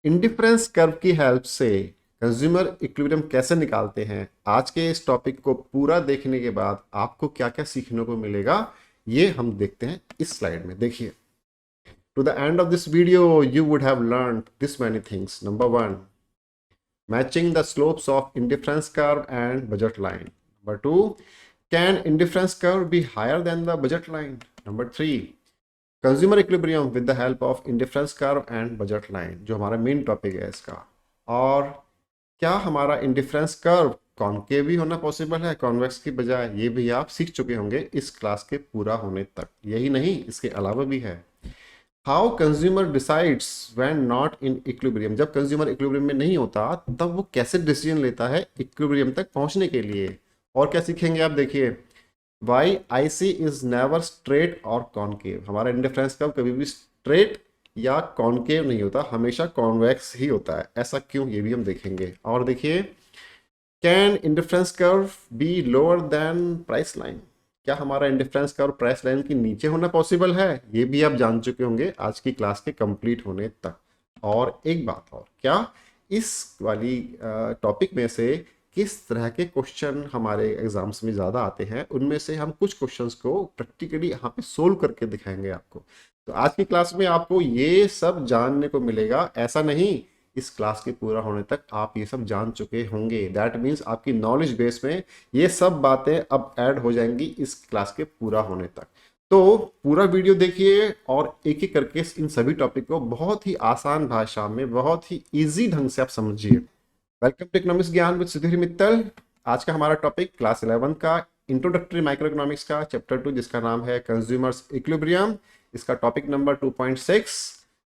Indifference curve की help से consumer equilibrium कैसे निकालते हैं, आज के इस टॉपिक को पूरा देखने के बाद आपको क्या क्या सीखने को मिलेगा ये हम देखते हैं इस स्लाइड में। देखिए, to the end of this video you would have learn this many things. Number one, matching the slopes of indifference curve and budget line. Number two, can indifference curve be higher than the budget line. Number three, consumer equilibrium with the help of indifference curve and budget line, जो हमारा main topic है इसका। और क्या हमारा indifference curve concave भी होना possible है कॉन्वेक्स की बजाय, ये भी आप सीख चुके होंगे इस क्लास के पूरा होने तक। यही नहीं, इसके अलावा भी है how consumer decides when not in equilibrium, जब कंज्यूमर इक्विलिब्रियम में नहीं होता तब वो कैसे डिसीजन लेता है इक्विलिब्रियम तक पहुंचने के लिए। और क्या सीखेंगे आप, देखिए, why I C is never straight और कॉनकेव, हमारा इंडिफरेंस कर्व कभी भी स्ट्रेट या कॉनकेव नहीं होता, हमेशा कॉन्वेक्स ही होता है। ऐसा क्यों, ये भी हम देखेंगे। और देखिए, can indifference curve be lower than price line, क्या हमारा इंडिफरेंस कर्व प्राइस लाइन के नीचे होना पॉसिबल है, ये भी आप जान चुके होंगे आज की क्लास के कंप्लीट होने तक। और एक बात और, क्या इस वाली टॉपिक में से किस तरह के क्वेश्चन हमारे एग्जाम्स में ज़्यादा आते हैं, उनमें से हम कुछ क्वेश्चंस को प्रैक्टिकली यहाँ पे सोल्व करके दिखाएंगे आपको। तो आज की क्लास में आपको ये सब जानने को मिलेगा, ऐसा नहीं इस क्लास के पूरा होने तक आप ये सब जान चुके होंगे। दैट मीन्स आपकी नॉलेज बेस में ये सब बातें अब ऐड हो जाएंगी इस क्लास के पूरा होने तक। तो पूरा वीडियो देखिए और एक एक करके इन सभी टॉपिक को बहुत ही आसान भाषा में, बहुत ही इजी ढंग से आप समझिए। वेलकम टू इकोनॉमिक्स ज्ञान विद सुधीर मित्तल। आज का हमारा टॉपिक क्लास 11 का इंट्रोडक्टरी माइक्रो इकोनॉमिक्स का चैप्टर 2, जिसका नाम है कंज्यूमर्स इक्विलिब्रियम। इसका टॉपिक नंबर 2.6,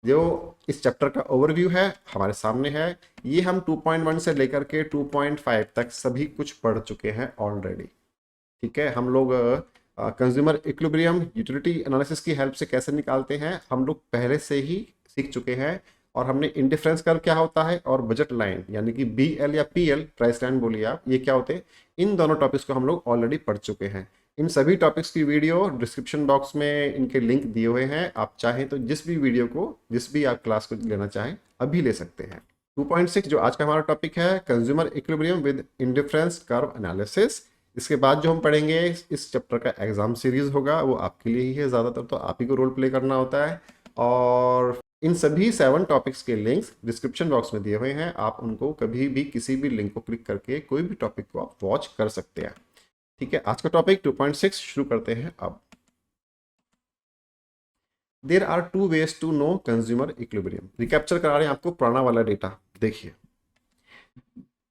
जो इस चैप्टर का ओवरव्यू है हमारे सामने है। ये हम 2.1 से लेकर के 2.5 तक सभी कुछ पढ़ चुके हैं ऑलरेडी। ठीक है, हम लोग कंज्यूमर इक्विलिब्रियम यूटिलिटी एनालिसिस की हेल्प से कैसे निकालते हैं हम लोग पहले से ही सीख चुके हैं। और हमने इंडिफरेंस कर्व क्या होता है और बजट लाइन यानी कि BL या PL, प्राइस लाइन बोलिए आप, ये क्या होते हैं, इन दोनों टॉपिक्स को हम लोग ऑलरेडी पढ़ चुके हैं। इन सभी टॉपिक्स की वीडियो डिस्क्रिप्शन बॉक्स में इनके लिंक दिए हुए हैं, आप चाहें तो जिस भी वीडियो को, जिस भी आप क्लास को लेना चाहें अभी ले सकते हैं। 2.6 जो आज का हमारा टॉपिक है, consumer equilibrium with indifference curve analysis. इसके बाद जो हम पढ़ेंगे इस चैप्टर का एग्जाम सीरीज होगा, वो आपके लिए ही है, ज़्यादातर तो आप ही को रोल प्ले करना होता है। और इन सभी 7 टॉपिक्स के लिंक्स डिस्क्रिप्शन बॉक्स में दिए हुए हैं, आप उनको कभी भी किसी भी लिंक को क्लिक करके कोई भी टॉपिक को आप वॉच कर सकते हैं। ठीक है, आज का टॉपिक 2.6 शुरू करते हैं अब। There are 2 ways to know consumer equilibrium. Recapture करा रहे हैं आपको पुराना वाला डेटा। देखिए,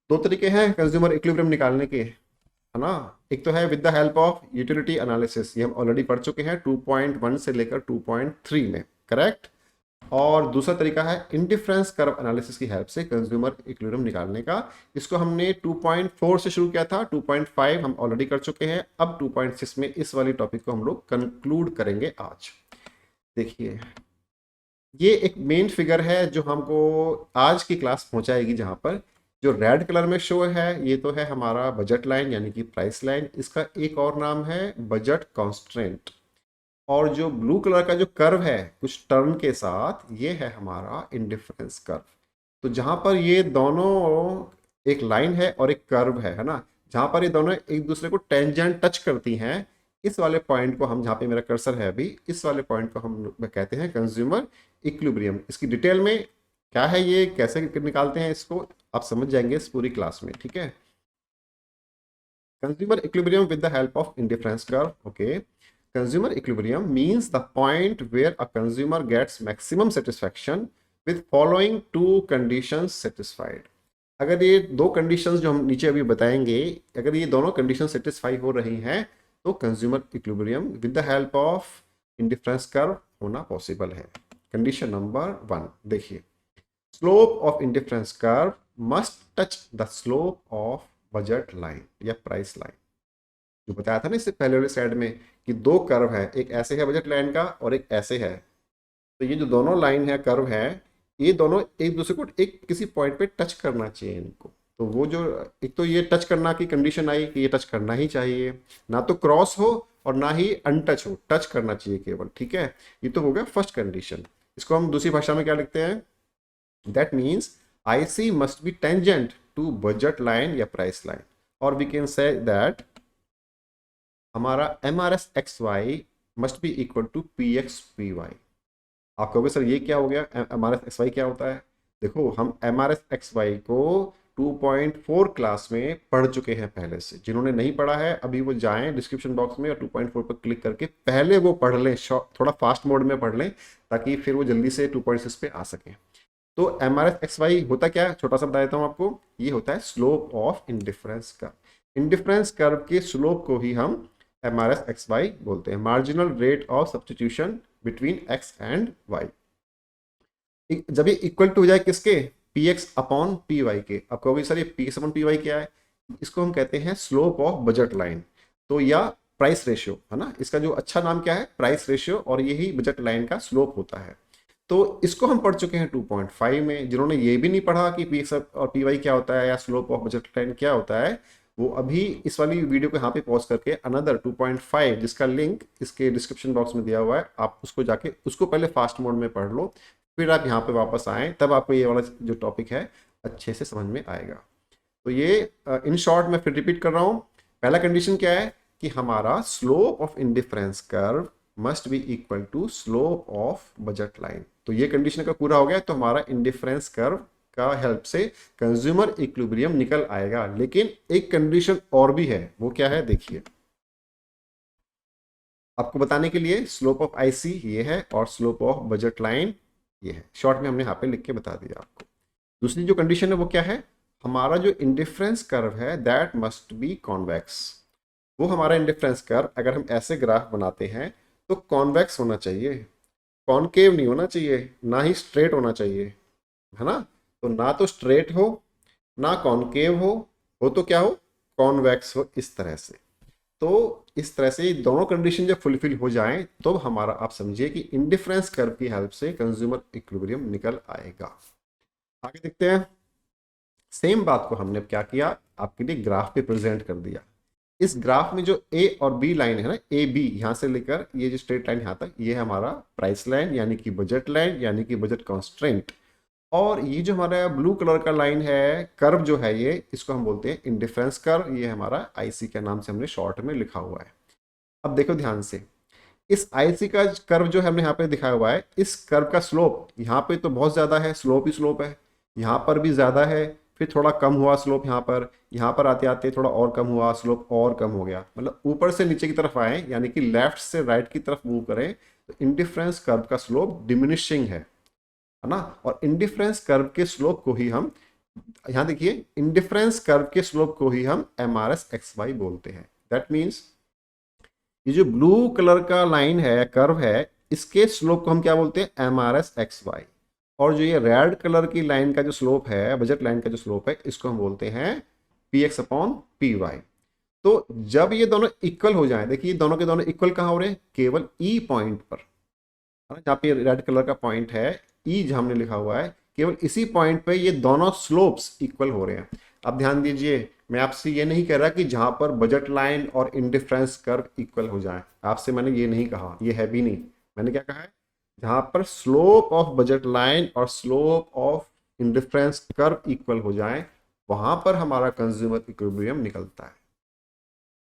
2 तरीके हैं कंज्यूमर इक्विलिब्रियम निकालने के, है ना। एक तो है with the help of utility analysis, ये हम ऑलरेडी पढ़ चुके हैं 2.1 से लेकर 2.3 में, करेक्ट। और दूसरा तरीका है इंडिफरेंस कर्व एनालिसिस की हेल्प से कंज्यूमर इक्विलिब्रियम निकालने का। इसको हमने 2.4 से शुरू किया था, 2.5 हम ऑलरेडी कर चुके हैं। अब 2.6 में इस वाली टॉपिक को हम लोग कंक्लूड करेंगे आज। देखिए, ये एक मेन फिगर है जो हमको आज की क्लास पहुंचाएगी, जहां पर जो रेड कलर में शो है ये तो है हमारा बजट लाइन यानी कि प्राइस लाइन। इसका एक और नाम है बजट कॉन्स्ट्रेंट। और जो ब्लू कलर का जो कर्व है कुछ टर्न के साथ, ये है हमारा इंडिफरेंस कर्व। तो जहां पर ये दोनों, एक लाइन है और एक कर्व है ना, जहां पर ये दोनों एक दूसरे को टेंजेंट टच करती हैं, इस वाले पॉइंट को हम, जहां पे मेरा कर्सर है अभी, इस वाले पॉइंट को हम कहते हैं कंज्यूमर इक्विलिब्रियम। इसकी डिटेल में क्या है, ये कैसे निकालते हैं इसको आप समझ जाएंगे इस पूरी क्लास में। ठीक है, consumer equilibrium with the help of indifference curve. Okay, consumer equilibrium means the point where a consumer gets maximum satisfaction with following 2 conditions satisfied। अगर ये 2 कंडीशंस जो हम नीचे अभी बताएंगे, अगर ये दोनों कंडीशन सेटिस्फाई हो रही हैं तो consumer equilibrium with the help of indifference curve होना पॉसिबल है। कंडीशन नंबर 1 देखिए, slope of indifference curve must touch the slope of budget line या प्राइस लाइन। जो बताया था ना इससे पहले वाले स्लाइड में कि 2 कर्व है, एक ऐसे है बजट लाइन का और एक ऐसे है। तो ये जो दोनों लाइन है, कर्व है, ये दोनों एक दूसरे को एक किसी पॉइंट पे टच करना चाहिए इनको। तो वो जो एक तो ये टच करना की कंडीशन आई कि ये टच करना ही चाहिए, ना तो क्रॉस हो और ना ही अनटच हो, टच करना चाहिए केवल। ठीक है, ये तो हो गया फर्स्ट कंडीशन। इसको हम दूसरी भाषा में क्या लिखते हैं, that means IC must be tangent to budget line या प्राइस लाइन, और वी कैन से दैट हमारा MRS/XY must be equal to PX/PY। आप कहोगे सर ये क्या हो गया, MRS/XY क्या होता है? देखो, हम MRS/XY को 2.4 क्लास में पढ़ चुके हैं पहले से। जिन्होंने नहीं पढ़ा है अभी वो जाएं डिस्क्रिप्शन बॉक्स में और 2.4 पर क्लिक करके पहले वो पढ़ लें, थोड़ा फास्ट मोड में पढ़ लें, ताकि फिर वो जल्दी से 2.6 पे आ सकें। तो MRS/XY होता क्या है, छोटा सा बता देता हूँ आपको। ये होता है slope of indifference curve. Indifference curve के स्लोप को ही हम MRS/XY बोलते हैं, marginal rate of substitution between x and y। जब ये इक्वल टू हो जाए किसके, PX/PY के। अब कहोगे सर ये PX/PY क्या है? इसको हम कहते हैं स्लोप ऑफ बजट लाइन, तो या प्राइस रेशियो, है ना। इसका जो अच्छा नाम क्या है, प्राइस रेशियो, और यही बजट लाइन का स्लोप होता है। तो इसको हम पढ़ चुके हैं 2.5 में। जिन्होंने ये भी नहीं पढ़ा कि PX और PY क्या होता है या स्लोप ऑफ बजट लाइन क्या होता है, वो अभी इस वाली वीडियो को यहाँ पे पॉज करके अनदर 2.5 जिसका लिंक इसके डिस्क्रिप्शन बॉक्स में दिया हुआ है, आप उसको जाके उसको पहले फास्ट मोड में पढ़ लो, फिर आप यहाँ पे वापस आएँ, तब आपको ये वाला जो टॉपिक है अच्छे से समझ में आएगा। तो ये इन शॉर्ट मैं फिर रिपीट कर रहा हूँ। पहला कंडीशन क्या है कि हमारा slope of indifference curve must be equal to slope of budget line. तो ये कंडीशन अगर पूरा हो गया तो हमारा इंडिफरेंस कर्व का हेल्प से कंज्यूमर इक्विलिब्रियम निकल आएगा। लेकिन एक कंडीशन और भी है, वो क्या है देखिए, आपको बताने के लिए। स्लोप ऑफ IC ये है और स्लोप ऑफ बजट लाइन ये है। शॉर्ट में हमने यहाँ पे लिख के बता दिया आपको। दूसरी जो कंडीशन है वो क्या है, हमारा जो इंडिफरेंस कर्व है दैट मस्ट बी कॉन्वेक्स। वो हमारा इंडिफरेंस कर्व अगर हम ऐसे ग्राफ बनाते हैं तो कॉन्वेक्स होना चाहिए, कॉनकेव नहीं होना चाहिए, ना ही स्ट्रेट होना चाहिए, है ना। तो ना तो स्ट्रेट हो ना कॉनकेव हो तो क्या हो, कॉन्वेक्स हो, इस तरह से। तो इस तरह से दोनों कंडीशन जब फुलफिल हो जाएं तो हमारा आप समझिए कि इंडिफरेंस कर्व की हेल्प से कंज्यूमर इक्विलिब्रियम निकल आएगा। आगे देखते हैं। सेम बात को हमने क्या किया, आपके लिए ग्राफ पे प्रेजेंट कर दिया। इस ग्राफ में जो A और B लाइन है ना, AB यहाँ से लेकर ये जो स्ट्रेट लाइन यहाँ तक, ये है हमारा प्राइस लाइन यानी कि बजट लाइन यानी कि बजट कॉन्स्ट्रेंट। और ये जो हमारा ब्लू कलर का लाइन है, कर्व जो है, ये इसको हम बोलते हैं इंडिफरेंस कर्व। ये हमारा IC के नाम से हमने शॉर्ट में लिखा हुआ है। अब देखो ध्यान से, इस IC का कर्व जो है हमने यहाँ पे दिखाया हुआ है, इस कर्व का स्लोप यहाँ पे तो बहुत ज़्यादा है, स्लोप ही स्लोप है। यहाँ पर भी ज़्यादा है, फिर थोड़ा कम हुआ स्लोप यहाँ पर आते आते थोड़ा और कम हुआ, स्लोप और कम हो गया। मतलब ऊपर से नीचे की तरफ आए, यानी कि लेफ्ट से राइट की तरफ मूव करें, तो इंडिफरेंस कर्व का स्लोप डिमिनिशिंग है ना। और इंडिफरेंस कर्व के स्लोप को ही हम, यहाँ देखिए, इंडिफरेंस कर्व के स्लोप को ही हम MRS/XY बोलते हैं। दैट मीन्स ये जो ब्लू कलर का लाइन है, कर्व है, इसके स्लोप को हम क्या बोलते हैं, MRS/XY। और जो ये रेड कलर की लाइन का जो स्लोप है, बजट लाइन का जो स्लोप है, इसको हम बोलते हैं PX/PY। तो जब ये दोनों इक्वल हो जाएं, देखिए दोनों के दोनों इक्वल कहाँ हो रहे हैं, केवल E पॉइंट पर, है ना, जहाँ पे रेड कलर का पॉइंट है, E जहाँ हमने लिखा हुआ है, केवल इसी पॉइंट पे ये दोनों स्लोप्स इक्वल हो रहे हैं। अब ध्यान दीजिए, मैं आपसे ये नहीं कह रहा कि जहां पर बजट लाइन और इंडिफरेंस कर्व इक्वल हो जाए, आपसे मैंने ये नहीं कहा, ये है भी नहीं। मैंने क्या कहा है, जहां पर स्लोप ऑफ बजट लाइन और slope of indifference curve equal हो जाए, वहां पर हमारा कंज्यूमर इक्विलिब्रियम निकलता है।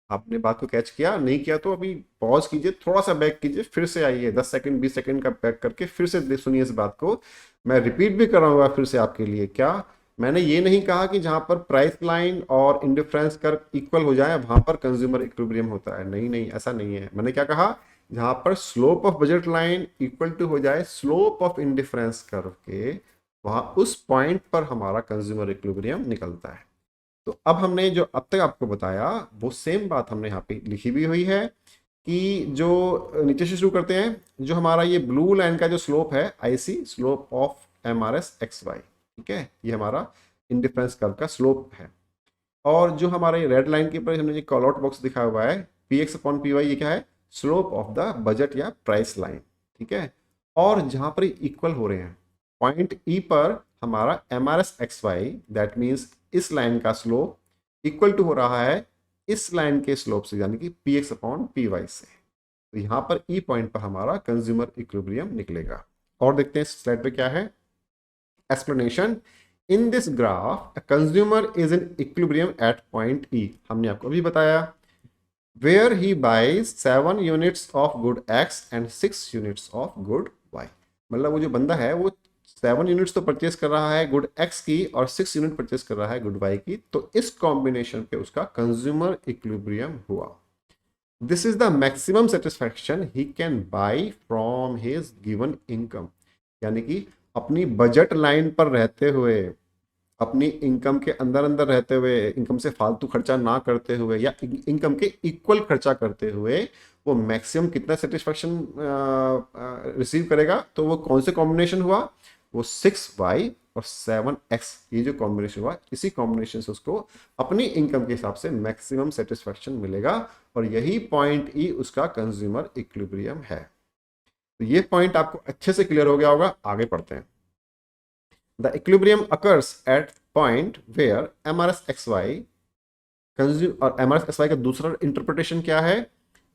आपने बात को कैच किया, नहीं किया तो अभी पॉज कीजिए, थोड़ा सा बैक कीजिए, फिर से आइए, 10 सेकंड 20 सेकंड का बैक करके फिर से सुनिए इस बात को। मैं रिपीट भी कराऊंगा फिर से आपके लिए। क्या मैंने ये नहीं कहा कि जहां पर प्राइस लाइन और इंडिफरेंस कर्व इक्वल हो जाए वहां पर कंज्यूमर इक्विलिब्रियम होता है, नहीं नहीं, ऐसा नहीं है। मैंने क्या कहा, जहां पर slope of budget line equal to हो जाए स्लोप ऑफ इंडिफरेंस कर्व के, वहां उस पॉइंट पर हमारा कंज्यूमर इक्विलिब्रियम निकलता है। तो अब हमने जो अब तक आपको बताया वो सेम बात हमने यहाँ पे लिखी भी हुई है कि जो नीचे से शुरू करते हैं, जो हमारा ये ब्लू लाइन का जो स्लोप है IC, स्लोप ऑफ MRS/XY, ठीक है, ये हमारा इंडिफरेंस कर्व का स्लोप है। और जो हमारा ये रेड लाइन के ऊपर हमने ये कॉल आउट बॉक्स दिखा हुआ है, PX/PY, ये क्या है, स्लोप ऑफ द बजट या प्राइस लाइन, ठीक है। और जहां पर इक्वल हो रहे हैं पॉइंट E पर हमारा MRS/XY, दैट मीन्स इस लाइन का स्लोप इक्वल टू हो रहा है इस लाइन के स्लोप से, यानी कि PX/PY से। तो यहां पर E पॉइंट पर हमारा कंज्यूमर इक्विलिब्रियम निकलेगा। और देखते हैं स्लाइड पे क्या है। Explanation, in this graph consumer is in equilibrium at point E, हमने आपको अभी बताया, where he buys 7 units of good X and 6 units of good Y. मतलब वो जो बंदा है वो 7 यूनिट्स तो परचेस कर रहा है गुड एक्स की और 6 यूनिट परचेस कर रहा है गुड वाई की, तो इस कॉम्बिनेशन पे उसका कंज्यूमर इक्विलिब्रियम हुआ। This is the maximum satisfaction he can buy from his given income, यानी कि अपनी बजट लाइन पर रहते हुए, अपनी इनकम के अंदर अंदर रहते हुए, इनकम से फालतू खर्चा ना करते हुए या इनकम के इक्वल खर्चा करते हुए वो मैक्सिमम कितना सेटिस्फैक्शन रिसीव करेगा। तो वो कौन से कॉम्बिनेशन हुआ, वो 6y और 7x, ये जो कॉम्बिनेशन हुआ, इसी कॉम्बिनेशन से उसको अपनी इनकम के हिसाब से मैक्सिमम सेटिस्फैक्शन मिलेगा और यही पॉइंट ई उसका कंज्यूमर इक्विलिब्रियम है। तो ये पॉइंट आपको अच्छे से क्लियर हो गया होगा। आगे पढ़ते हैं। The equilibrium occurs at point where MRSXY और MRSXY का दूसरा इंटरप्रिटेशन क्या है,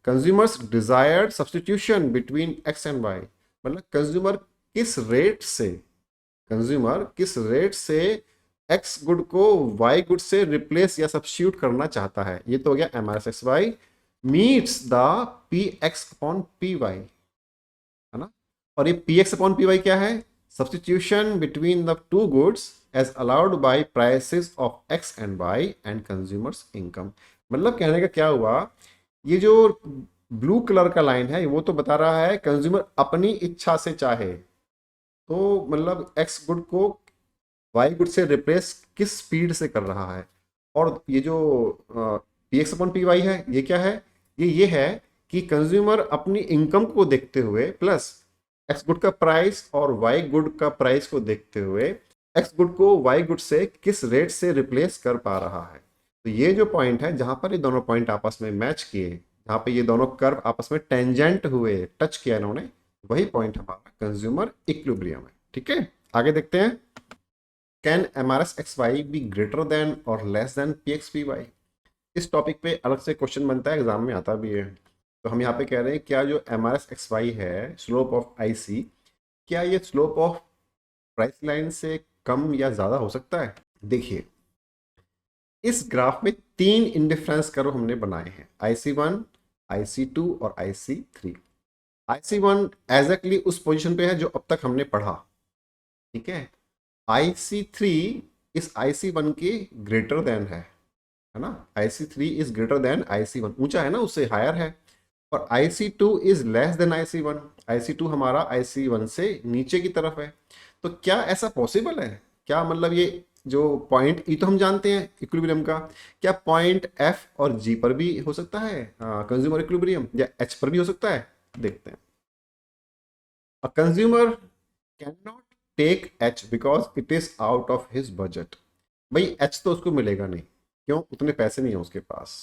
consumer's desired substitution between x and y, मतलब कंज्यूमर किस रेट से x गुड को y गुड से रिप्लेस या सब्स्टिट्यूट करना चाहता है। ये तो हो गया MRSXY meets the px upon py, है ना। और ये px अपॉन py क्या है, substitution between the two goods as allowed by prices of x and y and consumer's income. मतलब कहने का क्या हुआ, ये जो ब्लू कलर का लाइन है वो तो बता रहा है कंज्यूमर अपनी इच्छा से चाहे तो मतलब x गुड को y गुड से रिप्लेस किस स्पीड से कर रहा है। और ये जो px अपॉन py है ये क्या है, ये है कि कंज्यूमर अपनी इनकम को देखते हुए प्लस x गुड का प्राइस और y गुड का प्राइस को देखते हुए x गुड को y गुड से किस रेट से रिप्लेस कर पा रहा है। तो ये जो पॉइंट है जहां पर ये दोनों पॉइंट आपस में मैच किए, जहां पे ये दोनों कर्व आपस में टेंजेंट हुए, टच किया इन्होंने, वही पॉइंट हमारा कंज्यूमर इक्विलिब्रियम है। ठीक है, आगे देखते हैं। Can MRSXY be greater than और लेस देन PXPY। इस टॉपिक पे अलग से क्वेश्चन बनता है, एग्जाम में आता भी है। तो हम यहाँ पे कह रहे हैं क्या जो MRSXY है, स्लोप ऑफ IC, क्या ये स्लोप ऑफ प्राइस लाइन से कम या ज्यादा हो सकता है। देखिए इस ग्राफ में 3 इंडिफरेंस कर्व हमने बनाए हैं, IC1, IC2 और IC3। IC1 एग्जैक्टली उस पोजीशन पे है जो अब तक हमने पढ़ा, ठीक है। IC3 इस IC1 के ग्रेटर देन है ना। IC3 is greater then IC1, ऊंचा है ना, उससे हायर है। और IC2 is less than IC1, IC2 हमारा IC1 से नीचे की तरफ है। तो क्या ऐसा पॉसिबल है, क्या मतलब ये जो पॉइंट ई तो हम जानते हैं इक्विलिब्रियम का, क्या पॉइंट F और G पर भी हो सकता है कंज्यूमर इक्विलिब्रियम, या H पर भी हो सकता है। देखते हैं। A consumer can not take H because it is out of his budget. भाई H तो उसको मिलेगा नहीं, क्यों, उतने पैसे नहीं है उसके पास।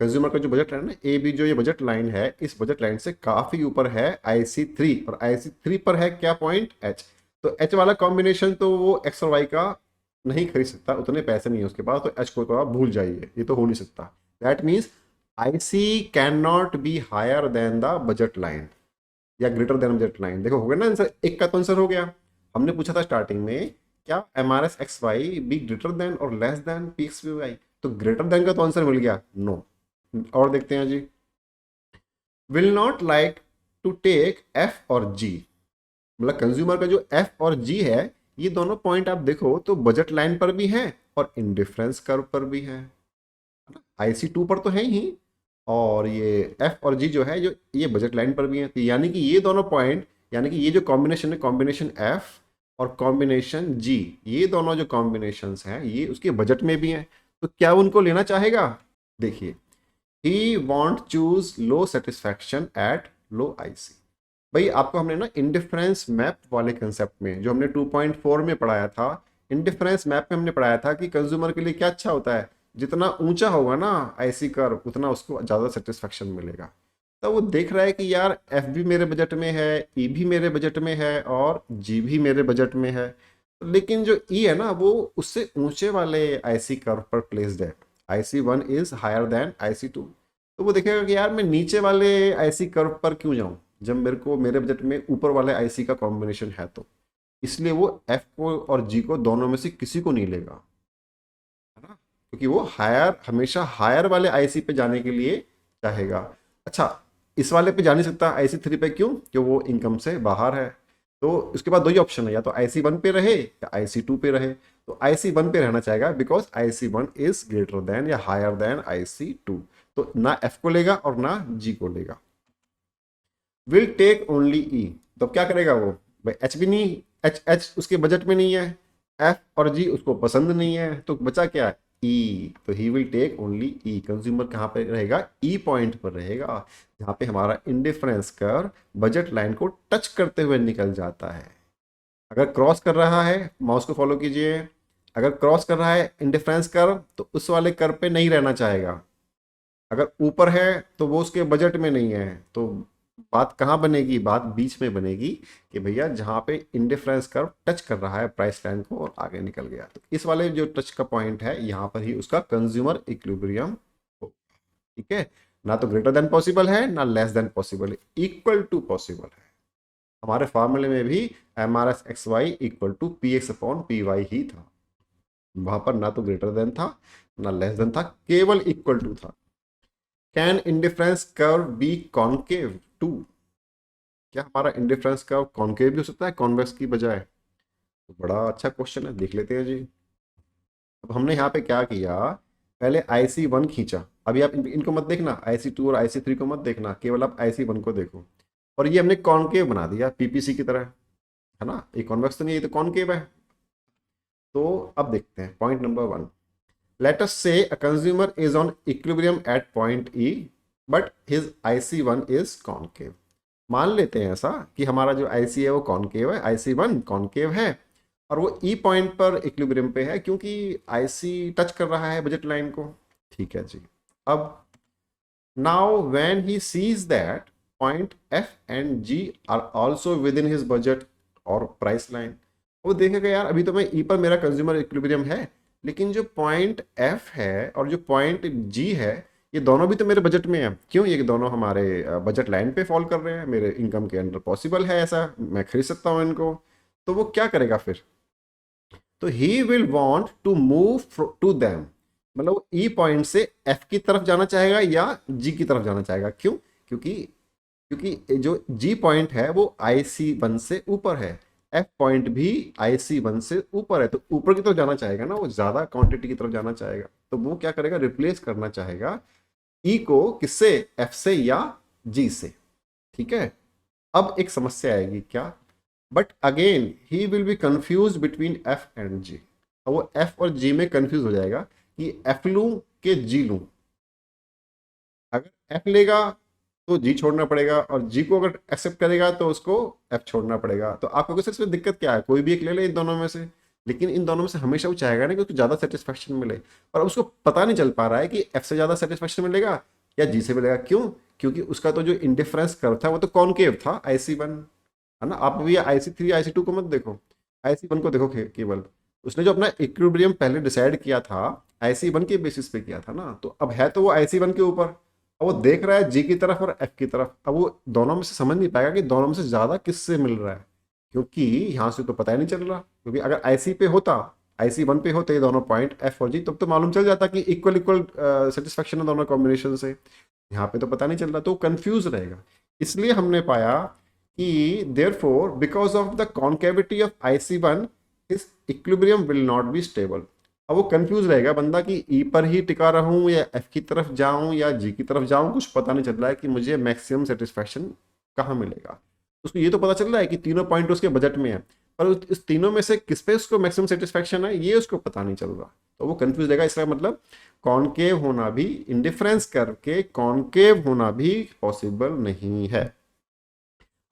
कंज्यूमर का जो बजट है ना, ए बी जो ये बजट लाइन है, इस बजट लाइन से काफी ऊपर है IC3, और IC3 पर है क्या पॉइंट H। तो H वाला कॉम्बिनेशन तो वो X और Y का नहीं खरीद सकता, उतने पैसे नहीं है उसके पास, तो H को तो आप भूल जाइए, ये तो हो नहीं सकता। That means IC can not be higher than the budget line या ग्रेटर देन बजट लाइन। देखो हो गया ना आंसर, एक का तो आंसर हो गया। हमने पूछा था स्टार्टिंग में क्या MRSXY बी ग्रेटर देन और लेस देन PXPY, तो ग्रेटर देन का तो आंसर मिल गया, नो। और देखते हैं जी, will not like to take F और G। मतलब कंज्यूमर का जो F और G है, ये दोनों पॉइंट आप देखो तो बजट लाइन पर भी है और इंडिफरेंस कर्व पर भी है ना। IC2 पर तो है ही, और ये F और G जो है जो ये बजट लाइन पर भी है। तो यानी कि ये दोनों पॉइंट, यानी कि ये जो कॉम्बिनेशन है, कॉम्बिनेशन F और कॉम्बिनेशन G, ये दोनों जो कॉम्बिनेशंस हैं ये उसके बजट में भी हैं। तो क्या उनको लेना चाहेगा। देखिए he won't choose low satisfaction at low IC। भाई आपको हमने ना इंडिफरेंस मैप वाले कंसेप्ट में जो हमने 2.4 में पढ़ाया था, इंडिफरेंस मैप में हमने पढ़ाया था कि कंज्यूमर के लिए क्या अच्छा होता है, जितना ऊंचा होगा ना IC कर्व उतना उसको ज़्यादा सेटिस्फैक्शन मिलेगा। तो वो देख रहा है कि यार F भी मेरे बजट में है, E भी मेरे बजट में है और G भी मेरे बजट में है, लेकिन जो E है ना वो उससे ऊंचे वाले IC कर्व पर प्लेस्ड है। IC1 is higher then IC2। तो वो देखेगा कि यार मैं नीचे वाले IC कर्व पर क्यों जाऊं जब मेरे को मेरे बजट में ऊपर वाले IC का कॉम्बिनेशन है। तो इसलिए वो एफ को और जी को दोनों में से किसी को नहीं लेगा, है ना, क्योंकि वो हायर, हमेशा हायर वाले आईसी पे जाने के लिए चाहेगा। अच्छा, इस वाले पे जा नहीं सकता आईसी 3 पे, क्यों? क्यों वो इनकम से बाहर है। तो उसके बाद दो ही ऑप्शन है, या तो आईसी 1 पे रहे या आईसी 2 पे रहे। तो आईसी 1 पे रहना चाहेगा because IC 1 is greater then या हायर देन आईसी 2। तो ना एफ को लेगा और ना जी को लेगा। विल टेक ओनली ई, तो क्या करेगा वो? भाई एच भी नहीं, एच एच उसके बजट में नहीं है, एफ और जी उसको पसंद नहीं है, तो बचा क्या? ई। तो he will take only E. कंज्यूमर कहाँ पे रहेगा? ई पॉइंट पर रहेगा, जहाँ पे हमारा इंडिफरेंस कर्व बजट लाइन को टच करते हुए निकल जाता है। अगर क्रॉस कर रहा है, माउस को फॉलो कीजिए, अगर क्रॉस कर रहा है इंडिफरेंस कर्व, तो उस वाले कर्व पे नहीं रहना चाहेगा। अगर ऊपर है तो वो उसके बजट में नहीं है। तो बात कहाँ बनेगी? बात बीच में बनेगी कि भैया जहाँ पे इंडिफरेंस कर्व टच कर रहा है प्राइस लाइन को और आगे निकल गया, तो इस वाले जो टच का पॉइंट है यहाँ पर ही उसका कंज्यूमर इक्विलिब्रियम हो। ठीक है, ना तो ग्रेटर देन पॉसिबल है ना लेस देन पॉसिबल है, इक्वल टू पॉसिबल है। हमारे फॉर्मूले में भी M R S X Y equal to P X upon P Y ही था। वहां पर ना तो ग्रेटर देन था ना लेस देन था, केवल इक्वल टू था। Can indifference curve be concave too, क्या हमारा इंडिफरेंस कर्व कॉन्केव भी हो सकता है कॉन्वेक्स की बजाय? तो बड़ा अच्छा क्वेश्चन है, देख लेते हैं जी। अब हमने यहाँ पे क्या किया, पहले आईसी 1 खींचा। अभी आप इनको मत देखना, आईसी 2 और आईसी 3 को मत देखना, केवल आप आईसी 1 को देखो। और ये हमने कॉन्केव बना दिया पीपीसी की तरह, है ना, ये कॉन्वेक्स तो नहीं है, ये तो कॉन्केव है। तो अब देखते हैं point number 1। Let us say a consumer is on equilibrium at point E, but his IC1 is concave. मान लेते हैं ऐसा कि हमारा जो IC है वो कॉन्केव है, IC1 कॉन्केव है, और वो E पॉइंट पर इक्विलिब्रियम पे है क्योंकि IC टच कर रहा है बजट लाइन को। ठीक है जी। अब now when he sees that point F and G are also within his budget और प्राइस लाइन, वो देखेगा यार अभी तो मैं E पर मेरा कंज्यूमर इक्विलिब्रियम है, लेकिन जो पॉइंट F है और जो पॉइंट G है, ये दोनों भी तो मेरे बजट में है। क्यों? ये दोनों हमारे बजट लाइन पे फॉल कर रहे हैं, मेरे इनकम के अंडर पॉसिबल है, ऐसा मैं खरीद सकता हूँ इनको। तो वो क्या करेगा फिर? तो he will want to move to them, मतलब ई पॉइंट से एफ की तरफ जाना चाहेगा या जी की तरफ जाना चाहेगा। क्यों? क्योंकि क्योंकि जो जी पॉइंट है वो आई सी 1 से ऊपर है, एफ पॉइंट भी आई सी 1 से ऊपर है, तो ऊपर की तरफ जाना चाहेगा ना, वो ज्यादा क्वांटिटी की तरफ जाना चाहेगा। तो वो क्या करेगा? रिप्लेस करना चाहेगा ई को, किससे? एफ से या जी से। ठीक है, अब एक समस्या आएगी क्या? But again he will be confuse between F and G. अब वो एफ और जी में कंफ्यूज हो जाएगा कि एफ लूं कि जी लूं। अगर एफ लेगा तो जी छोड़ना पड़ेगा, और जी को अगर एक्सेप्ट करेगा तो उसको एफ छोड़ना पड़ेगा। तो आपको किस इसमें दिक्कत क्या है? कोई भी एक ले ले इन दोनों में से, लेकिन इन दोनों में से हमेशा वो चाहेगा ना कि उसको ज़्यादा सेटिस्फैक्शन मिले, और उसको पता नहीं चल पा रहा है कि एफ से ज़्यादा सेटिस्फैक्शन मिलेगा या जी से मिलेगा। क्यों? क्योंकि उसका तो जो इंडिफरेंस कर्व था वो तो कॉनकेव था, IC1, है ना। आप भी IC3 IC2 को मत देखो, IC1 को देखो केवल। उसने जो अपना इक्विलिब्रियम पहले डिसाइड किया था IC1 के बेसिस पे किया था ना, तो अब है तो वो IC1 के ऊपर, अब वो देख रहा है जी की तरफ और एफ की तरफ। अब वो दोनों में से समझ नहीं पाएगा कि दोनों में से ज्यादा किससे मिल रहा है, क्योंकि यहाँ से तो पता ही नहीं चल रहा। क्योंकि अगर आईसी पे होता, IC1 पे होते ये दोनों पॉइंट एफ और जी, तब तो मालूम चल जाता कि इक्वल इक्वल सेटिस्फेक्शन है दोनों कॉम्बिनेशन से। यहाँ पे तो पता नहीं चल रहा, तो कंफ्यूज रहेगा। इसलिए हमने पाया कि therefore because of the concavity of IC1 इस equilibrium will not be stable. अब वो कंफ्यूज रहेगा बंदा कि ई पर ही टिका रहूं या एफ की तरफ जाऊं या जी की तरफ जाऊं, कुछ पता नहीं चल रहा है कि मुझे मैक्सिमम सेटिस्फैक्शन कहाँ मिलेगा। उसको ये तो पता चल रहा है कि तीनों पॉइंट उसके बजट में है, पर इस तीनों में से किस पे उसको मैक्सिमम सेटिस्फैक्शन है ये उसको पता नहीं चल रहा। तो वो कंफ्यूज रहेगा। इसका मतलब कॉन्केव होना भी, इंडिफरेंस करके कॉन्केव होना भी पॉसिबल नहीं है।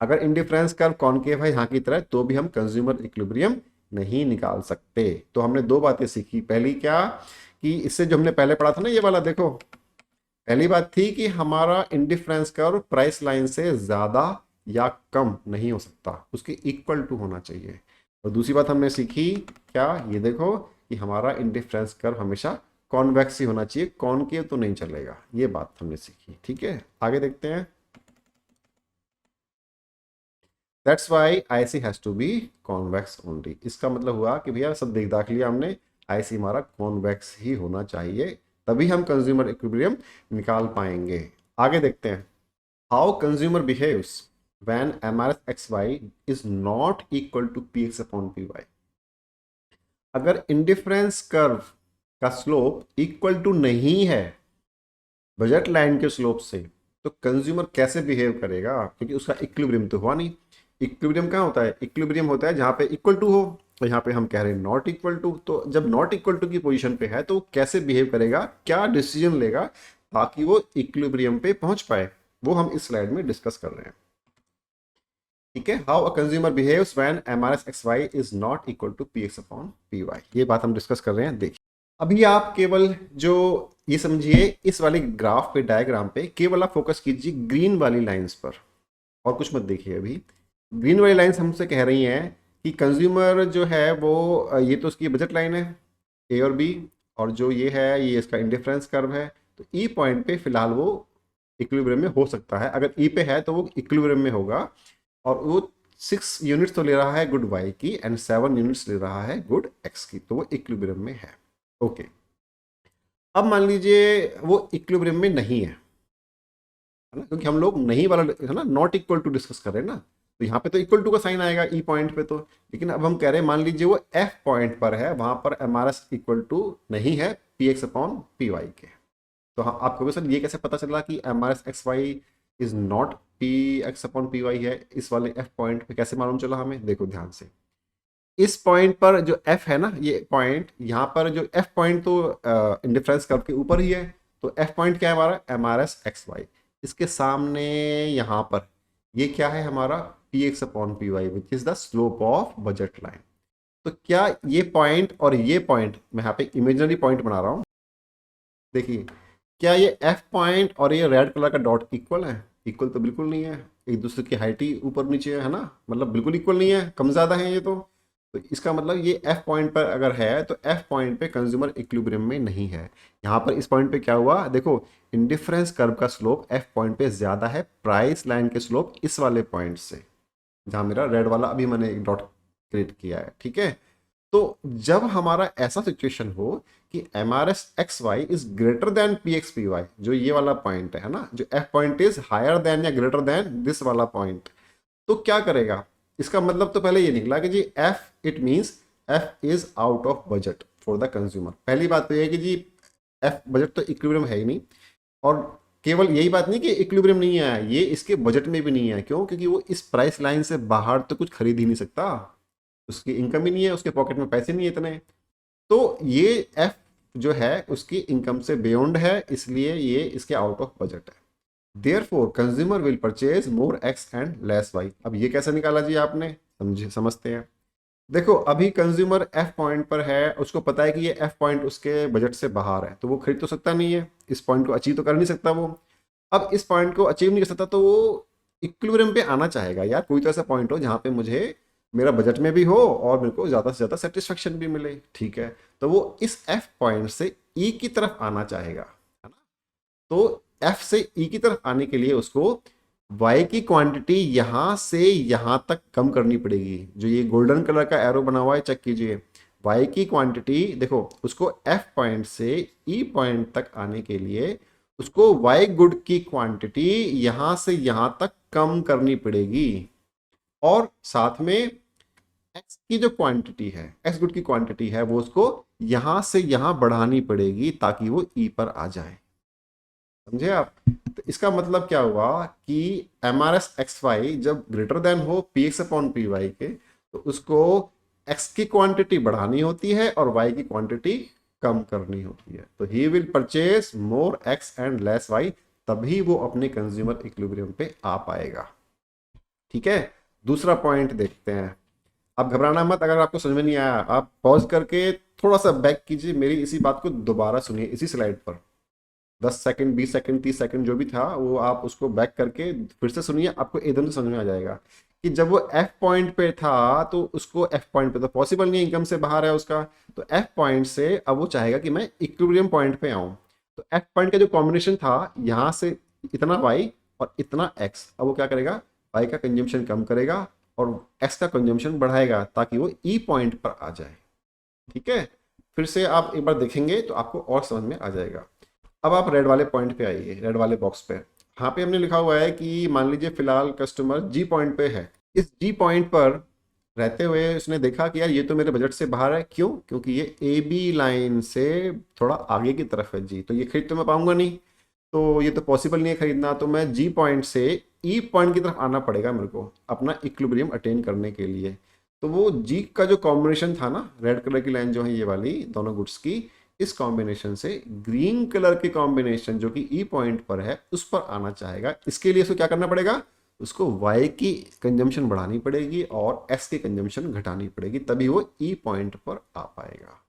अगर इंडिफरेंस कर्व कॉन्केव है यहाँ की तरह, तो भी हम कंज्यूमर इक्विलिब्रियम नहीं निकाल सकते। तो हमने दो बातें सीखी। पहली क्या, कि इससे जो हमने पहले पढ़ा था ना, ये वाला देखो, पहली बात थी कि हमारा इंडिफरेंस कर्व प्राइस लाइन से ज्यादा या कम नहीं हो सकता, उसके इक्वल टू होना चाहिए। और दूसरी बात हमने सीखी क्या, ये देखो, कि हमारा इंडिफरेंस कर्व हमेशा कॉन्वेक्स ही होना चाहिए, कॉनकेव तो नहीं चलेगा। ये बात हमने सीखी। ठीक है, आगे देखते हैं। That's why IC has to be convex only. इसका मतलब हुआ कि भैया सब देख लिया हमने, आईसी हमारा कॉन्वेक्स ही होना चाहिए, तभी हम कंज्यूमर इक्विलिब्रियम निकाल पाएंगे। आगे देखते हैं, how consumer behaves when M R S X Y is not equal to P X upon P Y. अगर इंडिफरेंस कर्व का स्लोप इक्वल टू नहीं है बजट लाइन के स्लोप से, तो कंज्यूमर कैसे बिहेव करेगा, क्योंकि उसका इक्विलिब्रियम तो हुआ नहीं। इक्विलिब्रियम कहाँ होता है, इक्विलिब्रियम होता है जहाँ पे इक्वल टू हो, तो यहाँ पे हम कह रहे हैं नॉट इक्वल टू। तो जब नॉट इक्वल टू की पोजीशन पे है तो वो कैसे बिहेव करेगा, क्या डिसीजन लेगा ताकि वो इक्विलिब्रियम पे पहुंच पाए, वो हम इस स्लाइड में डिस्कस कर रहे हैं। ठीक है, how a consumer behaves when M R S X Y is not equal to P X upon P Y, ये बात हम डिस्कस कर रहे हैं। देखिए अभी आप केवल जो ये समझिए, इस वाले ग्राफ पे, डायग्राम पे केवल आप फोकस कीजिए ग्रीन वाली लाइंस पर, और कुछ मत देखिए। अभी ग्रीन वाली लाइंस हमसे कह रही हैं कि कंज्यूमर जो है वो ये तो उसकी बजट लाइन है ए और बी, और जो ये है ये इसका इंडिफरेंस कर्व है। तो ई पॉइंट पे फिलहाल वो इक्विलिब्रियम में हो सकता है, अगर ई पे है तो वो इक्विलिब्रियम में होगा, और वो 6 यूनिट्स तो ले रहा है गुड वाई की एंड 7 यूनिट्स ले रहा है गुड एक्स की, तो वो इक्विलिब्रियम में है। ओके, अब मान लीजिए वो इक्विलिब्रियम में नहीं है ना, क्योंकि हम लोग नहीं वाला है ना, नॉट इक्वल टू डिस्कस कर रहे हैं ना, तो यहाँ पे तो इक्वल टू का साइन आएगा ई पॉइंट पे तो। लेकिन अब हम कह रहे हैं मान लीजिए वो एफ पॉइंट पर है, वहां पर M R S equal to नहीं है P X upon P Y के। तो हाँ, आपको सर ये कैसे पता चला कि M R S X Y is not P X upon P Y है, इस वाले एफ पॉइंट पे कैसे मालूम चला हमें, देखो ध्यान से। इस पॉइंट पर जो एफ है ना, ये पॉइंट यहाँ पर जो एफ पॉइंट तो इंडिफरेंस कर्व के ऊपर ही है, तो एफ पॉइंट क्या है हमारा, M R S X Y. इसके सामने यहाँ पर ये क्या है हमारा, P X upon P Y which is the slope of budget line. तो क्या ये पॉइंट और ये पॉइंट, मैं यहाँ पे इमेजिनरी पॉइंट बना रहा हूँ, देखिए क्या ये एफ पॉइंट और ये रेड कलर का डॉट इक्वल है, इक्वल तो बिल्कुल नहीं है, एक दूसरे की हाइट ही ऊपर नीचे है ना, मतलब बिल्कुल इक्वल नहीं है, कम ज़्यादा है ये तो इसका मतलब ये एफ पॉइंट पर अगर है तो एफ पॉइंट पे कंज्यूमर इक्विलिब्रियम में नहीं है। यहाँ पर इस पॉइंट पे क्या हुआ, देखो इंडिफरेंस कर्व का स्लोप एफ पॉइंट पे ज़्यादा है प्राइस लाइन के स्लोप इस वाले पॉइंट से, जहाँ मेरा रेड वाला अभी मैंने एक डॉट क्रिएट किया है। ठीक है, तो जब हमारा ऐसा सिचुएशन हो कि M R S X Y is greater than P X P Y, जो ये वाला पॉइंट है ना, जो F point is higher than या ग्रेटर देन दिस वाला पॉइंट, तो क्या करेगा, इसका मतलब तो पहले ये निकला कि G F it means F is out of budget for the consumer. पहली बात तो ये है कि जी एफ बजट तो इक्विलिब्रियम है ही नहीं, और केवल यही बात नहीं कि इक्विलिब्रियम नहीं है, ये इसके बजट में भी नहीं है। क्यों, क्योंकि वो इस प्राइस लाइन से बाहर तो कुछ खरीद ही नहीं सकता, उसकी इनकम ही नहीं है, उसके पॉकेट में पैसे नहीं है इतने, तो ये एफ जो है उसकी इनकम से बियॉन्ड है, इसलिए ये इसके आउट ऑफ बजट है। Therefore consumer will purchase more X and less Y. अब ये कैसे निकाला जी आपने, समझते हैं। देखो अभी कंज्यूमर एफ पॉइंट पर है, उसको पता है कि ये एफ पॉइंट उसके बजट से बाहर है, तो वो खरीद तो सकता नहीं है, इस पॉइंट को अचीव तो कर नहीं सकता वो। अब इस पॉइंट को अचीव नहीं कर सकता तो वो इक्विलिब्रियम पे आना चाहेगा, यार कोई तो ऐसा पॉइंट हो जहाँ पे मुझे मेरा बजट में भी हो और मेरे को ज़्यादा से ज़्यादा सेटिस्फेक्शन भी मिले। ठीक है, तो वो इस एफ पॉइंट से ई की तरफ आना चाहेगा, है ना। तो एफ से ई की तरफ आने के लिए उसको वाई की क्वांटिटी यहां से यहां तक कम करनी पड़ेगी। जो ये गोल्डन कलर का एरो बना हुआ है चेक कीजिए, वाई की क्वांटिटी देखो, उसको एफ पॉइंट से ई पॉइंट तक आने के लिए उसको वाई गुड की क्वांटिटी यहां से यहां तक कम करनी पड़ेगी, और साथ में एक्स की जो क्वांटिटी है, एक्स गुड की क्वांटिटी है, वो उसको यहां से यहां बढ़ानी पड़ेगी ताकि वो ई पर आ जाए। समझे आप, तो इसका मतलब क्या हुआ कि M R S X Y जब ग्रेटर देन हो P X upon P Y के, तो उसको एक्स की क्वांटिटी बढ़ानी होती है और वाई की क्वांटिटी कम करनी होती है। तो he will purchase more X and less Y, तभी वो अपने कंज्यूमर इक्विलिब्रियम पे आ पाएगा। ठीक है, दूसरा पॉइंट देखते हैं। अब घबराना मत, अगर आपको समझ में नहीं आया आप पॉज करके थोड़ा सा बैक कीजिए, मेरी इसी बात को दोबारा सुनिए इसी स्लाइड पर, 10 सेकंड 20 सेकंड 30 सेकंड जो भी था वो आप उसको बैक करके फिर से सुनिए, आपको एकदम से समझ में आ जाएगा कि जब वो एफ पॉइंट पे था तो उसको एफ पॉइंट पे तो पॉसिबल नहीं है, इनकम से बाहर है उसका, तो एफ पॉइंट से अब वो चाहेगा कि मैं इक्विलिब्रियम पॉइंट पे आऊँ। तो एफ पॉइंट का जो कॉम्बिनेशन था यहाँ से इतना वाई और इतना एक्स, अब वो क्या करेगा, वाई का कंजम्पशन कम करेगा और एक्स का कंजम्पशन बढ़ाएगा ताकि वो ई पॉइंट पर आ जाए। ठीक है, फिर से आप एक बार देखेंगे तो आपको और समझ में आ जाएगा। अब आप रेड वाले पॉइंट पे आइए, रेड वाले बॉक्स पे। यहाँ पे हमने लिखा हुआ है कि मान लीजिए फिलहाल कस्टमर जी पॉइंट पे है। इस जी पॉइंट पर रहते हुए उसने देखा कि यार ये तो मेरे बजट से बाहर है। क्यों? क्योंकि ये ए बी लाइन से थोड़ा आगे की तरफ है जी, तो ये खरीद तो मैं पाऊंगा नहीं, तो ये तो पॉसिबल नहीं है खरीदना। तो मैं जी पॉइंट से ई पॉइंट की तरफ आना पड़ेगा मेरे को अपना इक्विलिब्रियम अटेन करने के लिए। तो वो जी का जो कॉम्बिनेशन था ना, रेड कलर की लाइन जो है ये वाली दोनों गुड्स की, इस कॉम्बिनेशन से ग्रीन कलर के कॉम्बिनेशन जो कि ई पॉइंट पर है उस पर आना चाहेगा। इसके लिए उसको क्या करना पड़ेगा? उसको y की कंजम्पशन बढ़ानी पड़ेगी और s की कंजम्पशन घटानी पड़ेगी, तभी वो ई पॉइंट पर आ पाएगा।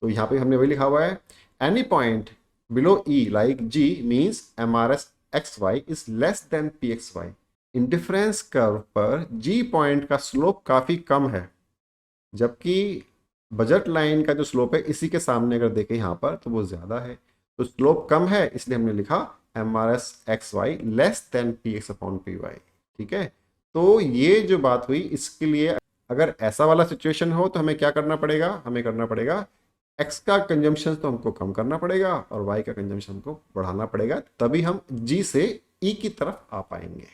तो यहाँ पे हमने वही लिखा हुआ है, any point below E like g means MRS XY is less than PXY। Indifference curve पर g पॉइंट का स्लोप काफ़ी कम है, जबकि बजट लाइन का जो स्लोप है इसी के सामने अगर देखें यहाँ पर तो वो ज़्यादा है। तो स्लोप कम है इसलिए हमने लिखा MRS XY less than PX/PY। ठीक है, तो ये जो बात हुई इसके लिए अगर ऐसा वाला सिचुएशन हो तो हमें क्या करना पड़ेगा? हमें करना पड़ेगा x का कंजम्पशन तो हमको कम करना पड़ेगा और y का कंजम्पशन हमको बढ़ाना पड़ेगा, तभी हम g से e की तरफ आ पाएंगे।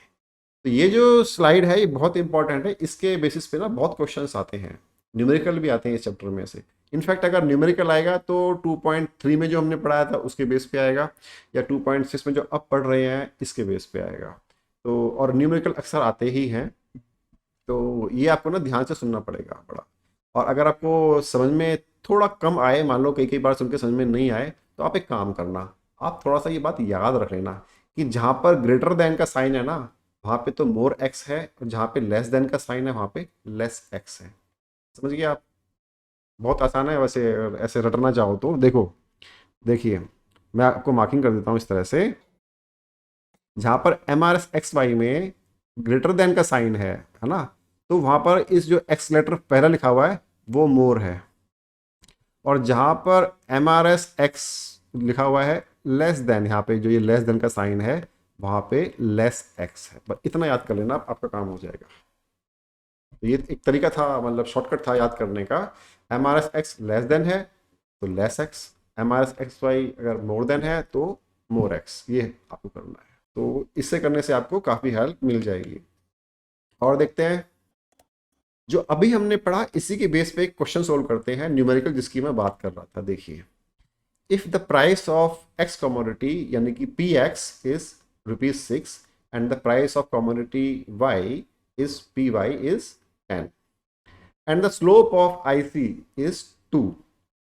तो ये जो स्लाइड है ये बहुत इंपॉर्टेंट है, इसके बेसिस पे ना बहुत क्वेश्चंस आते हैं, न्यूमेरिकल भी आते हैं इस चैप्टर में से। इनफैक्ट अगर न्यूमेरिकल आएगा तो 2.3 में जो हमने पढ़ाया था उसके बेस पे आएगा, या 2.6 में जो अब पढ़ रहे हैं इसके बेस पे आएगा। तो और न्यूमेरिकल अक्सर आते ही हैं, तो ये आपको ना ध्यान से सुनना पड़ेगा बड़ा। और अगर आपको समझ में थोड़ा कम आए, मान लो कई कई बार सुन के समझ में नहीं आए, तो आप एक काम करना, आप थोड़ा सा ये बात याद रख लेना कि जहाँ पर ग्रेटर देन का साइन है ना वहाँ पे तो मोर एक्स है, और जहाँ पे लेस देन का साइन है वहाँ पे लेस एक्स है। समझ गए आप? बहुत आसान है वैसे, अगर ऐसे रटना चाहो तो। देखो, देखिए मैं आपको मार्किंग कर देता हूँ इस तरह से, जहाँ पर MRS XY में ग्रेटर देन का साइन है ना, तो वहाँ पर इस जो एक्स लेटर पहला लिखा हुआ है वो मोर है, और जहाँ पर MRS X लिखा हुआ है लेस देन, यहाँ पे जो ये लेस देन का साइन है वहाँ पे लेस एक्स है। बस इतना याद कर लेना, आपका काम हो जाएगा। तो ये एक तरीका था, मतलब शॉर्टकट था याद करने का। MRS X लेस देन है तो लेस एक्स, MRS XY अगर मोर देन है तो मोर एक्स, ये आपको करना है। तो इससे करने से आपको काफ़ी हेल्प मिल जाएगी। और देखते हैं जो अभी हमने पढ़ा इसी के बेस पे एक क्वेश्चन सोल्व करते हैं न्यूमेरिकल, जिसकी मैं बात कर रहा था। देखिए, if the price of x commodity यानी कि PX is ₹6 and the price of commodity Y is PY is 10 and the slope of IC is 2,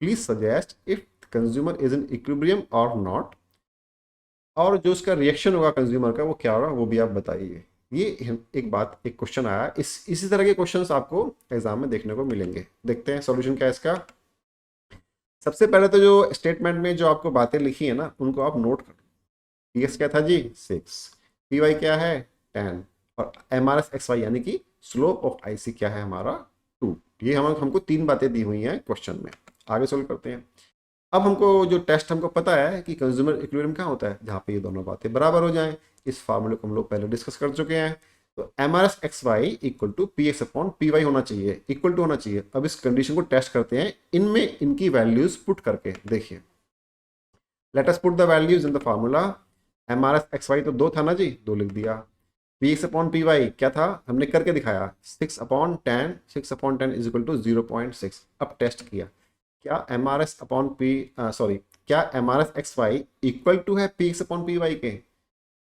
please suggest if consumer is in equilibrium or not। और जो उसका reaction होगा consumer का वो क्या होगा वो भी आप बताइए। ये एक बात, एक क्वेश्चन आया, इसी तरह के क्वेश्चंस आपको एग्जाम में देखने को मिलेंगे। देखते हैं सॉल्यूशन क्या है इसका। सबसे पहले तो जो स्टेटमेंट में जो आपको बातें लिखी है ना उनको आप नोट करो। PX क्या था जी? 6, PY क्या है? 10, और MRS XY यानी कि स्लोप ऑफ IC क्या है हमारा? 2। ये हमको 3 बातें दी हुई हैं क्वेश्चन में। आगे सोल्व करते हैं। अब हमको जो टेस्ट हमको पता है कि कंज्यूमर इक्विलिब्रियम कहाँ होता है, जहाँ पे ये दोनों बातें बराबर हो जाएं। इस फार्मूले को हम लोग पहले डिस्कस कर चुके हैं। तो MRS XY equal to PX/PY होना चाहिए, इक्वल टू होना चाहिए। अब इस कंडीशन को टेस्ट करते हैं इनमें इनकी वैल्यूज पुट करके। देखिए, let us put the values in the formula. MRS XY तो 2 था ना जी, 2 लिख दिया। PX/PY क्या था, हमने करके दिखाया, 6/10, 6/10 इज इक्वल टू 0.6। अब टेस्ट किया, क्या क्या MRS XY इक्वल टू है PX/PY के?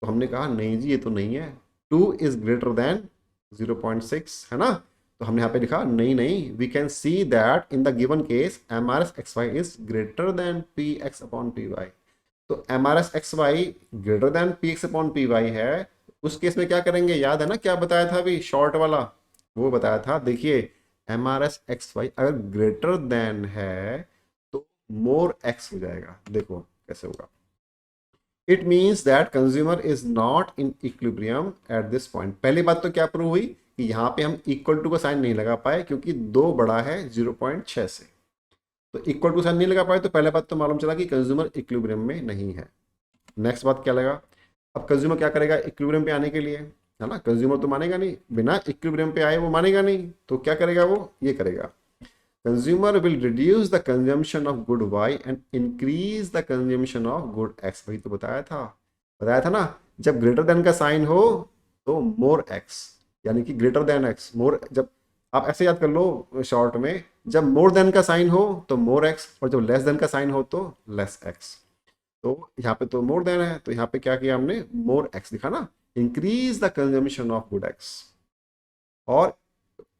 तो हमने कहा नहीं जी ये तो नहीं है, 2 इज ग्रेटर देन 0.6 है ना। तो हमने यहाँ पे लिखा नहीं नहीं, we can see that in the given case MRS XY is greater than PX/PY। तो MRS XY greater than PX/PY है, उस केस में क्या करेंगे? याद है ना क्या बताया था अभी शॉर्ट वाला, वो बताया था। देखिए, MRS XY अगर ग्रेटर देन है तो मोर एक्स हो जाएगा। देखो कैसे होगा। It means that consumer is not in equilibrium at this point. पहली बात तो क्या प्रूव हुई कि यहाँ पे हम इक्वल टू का साइन नहीं लगा पाए क्योंकि 2 बड़ा है 0.6 से, तो इक्वल टू साइन नहीं लगा पाए। तो पहले बात तो मालूम चला कि कंज्यूमर इक्विलिब्रियम में नहीं है। नेक्स्ट बात क्या लगा, अब कंज्यूमर क्या करेगा इक्विलिब्रियम पे आने के लिए? है ना। कंज्यूमर तो मानेगा नहीं, बिना इक्विलिब्रियम पे आए वो मानेगा नहीं, तो क्या करेगा वो, ये करेगा, consumer will reduce the consumption of good Y and increase the consumption of good X. वही तो बताया था ना, जब ग्रेटर देन का साइन हो तो मोर एक्स, यानी कि ग्रेटर देन एक्स मोर, जब आप ऐसे याद कर लो शॉर्ट में, जब मोर देन का साइन हो तो मोर एक्स, और जब लेस देन का साइन हो तो लेस एक्स। तो यहाँ पे तो मोर देन है, तो यहाँ पे क्या किया हमने, मोर एक्स लिखा ना, increase the consumption of good x. और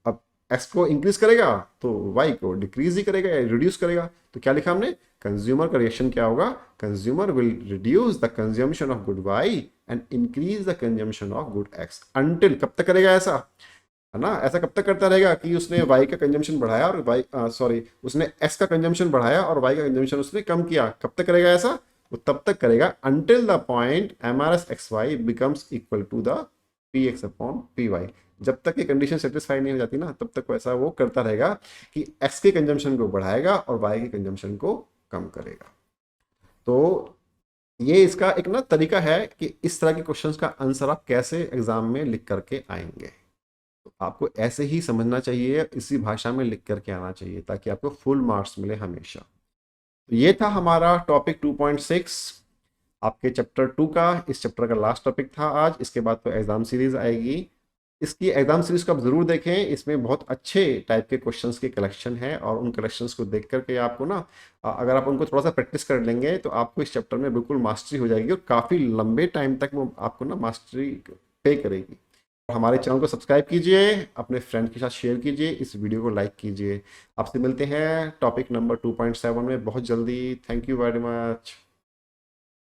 अब एक्स को इंक्रीज करेगा तो वाई को डिक्रीज ही करेगा या रिड्यूस करेगा, तो क्या लिखा हमने, कंज्यूमर का रिएक्शन क्या होगा, consumer will reduce the consumption of good Y and increase the consumption of good X. Until, कब तक करेगा ऐसा, है ना, ऐसा कब तक करता रहेगा कि उसने वाई का कंजम्पशन बढ़ाया और वाई सॉरी उसने एक्स का कंजम्पशन बढ़ाया और वाई का कंजम्पशन उसने कम किया, कब तक करेगा ऐसा, वो तब तक करेगा until the point M R S X Y becomes equal to the P X upon P Y. जब तक ये कंडीशन सेटिस्फाई नहीं हो जाती ना, तब तक वैसा वो करता रहेगा कि एक्स के कंजम्पशन को बढ़ाएगा और वाई के कंजम्पशन को कम करेगा। तो ये इसका एक ना तरीका है कि इस तरह के क्वेश्चंस का आंसर आप कैसे एग्जाम में लिख करके आएंगे। तो आपको ऐसे ही समझना चाहिए, इसी भाषा में लिख करके आना चाहिए, ताकि आपको फुल मार्क्स मिले हमेशा। तो ये था हमारा टॉपिक 2.6 आपके चैप्टर 2 का। इस चैप्टर का लास्ट टॉपिक था आज, इसके बाद तो एग्जाम सीरीज आएगी। इसकी एग्जाम सीरीज को आप जरूर देखें, इसमें बहुत अच्छे टाइप के क्वेश्चंस की कलेक्शन है, और उन कलेक्शंस को देख करके आपको ना, अगर आप उनको थोड़ा सा प्रैक्टिस कर लेंगे तो आपको इस चैप्टर में बिल्कुल मास्टरी हो जाएगी, और काफ़ी लंबे टाइम तक वो आपको ना मास्टरी पे करेगी। हमारे चैनल को सब्सक्राइब कीजिए, अपने फ्रेंड के साथ शेयर कीजिए, इस वीडियो को लाइक कीजिए। आपसे मिलते हैं टॉपिक नंबर 2.7 में बहुत जल्दी। Thank you very much.